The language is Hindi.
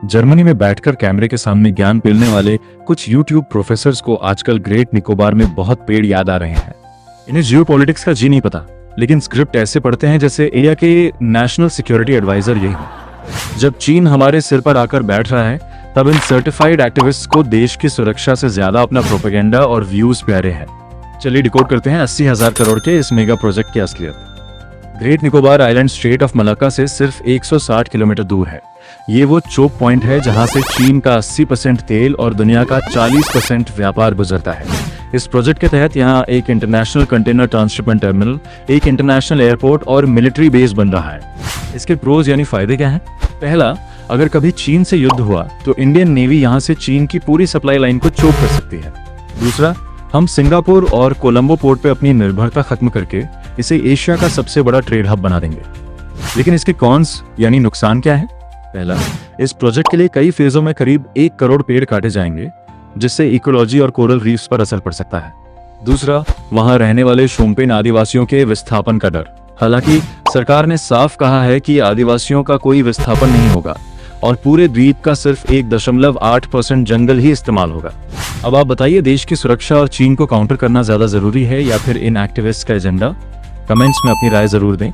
जर्मनी में बैठकर कैमरे के सामने ज्ञान पिलने वाले कुछ यूट्यूब प्रोफेसर्स को आजकल ग्रेट निकोबार में बहुत पेड़ याद आ रहे हैं। इन्हें जियोपॉलिटिक्स का जी नहीं पता, लेकिन स्क्रिप्ट ऐसे पढ़ते हैं जैसे इंडिया के नेशनल सिक्योरिटी एडवाइजर यही हो। जब चीन हमारे सिर पर आकर बैठ रहा है, तब इन सर्टिफाइड एक्टिविस्ट्स को देश की सुरक्षा से ज्यादा अपना प्रोपेगेंडा और व्यूज प्यारे हैं। चलिए डिकोड करते हैं 80,000 करोड़ के इस मेगा प्रोजेक्ट की असलियत। Great Nicobar island straight of Malacca से सिर्फ 160 किलोमीटर दूर है। ये वो चोक पॉइंट है जहां से चीन का 80% तेल और दुनिया का 40% व्यापार गुजरता है। इस प्रोजेक्ट के तहत यहाँ एक इंटरनेशनल कंटेनर ट्रांसशिपमेंट टर्मिनल, एक इंटरनेशनल एयरपोर्ट और मिलिट्री बेस बन रहा है। इसके प्रोज यानी फायदे क्या हैं? पहला, अगर कभी चीन से युद्ध हुआ तो इंडियन नेवी यहाँ से चीन की पूरी सप्लाई लाइन को चोक कर सकती है। दूसरा, हम सिंगापुर और कोलंबो पोर्ट पे अपनी निर्भरता खत्म करके इसे एशिया का सबसे बड़ा ट्रेड हब बना देंगे। लेकिन इसके कॉन्स यानी नुकसान क्या है? पहला, इस प्रोजेक्ट के लिए कई फेजों में करीब 1 करोड़ पेड़ काटे जाएंगे, जिससे इकोलॉजी और कोरल रीफ्स पर असर पड़ सकता है। दूसरा, वहां रहने वाले शोम्पेन आदिवासियों के विस्थापन का डर। हालांकि सरकार ने साफ कहा है कि आदिवासियों का कोई विस्थापन नहीं होगा और पूरे द्वीप का सिर्फ 1.8% जंगल ही इस्तेमाल होगा। अब आप बताइए, देश की सुरक्षा और चीन को काउंटर करना ज्यादा जरूरी है या फिर इन एक्टिविस्ट का एजेंडा? कमेंट्स में अपनी राय जरूर दें।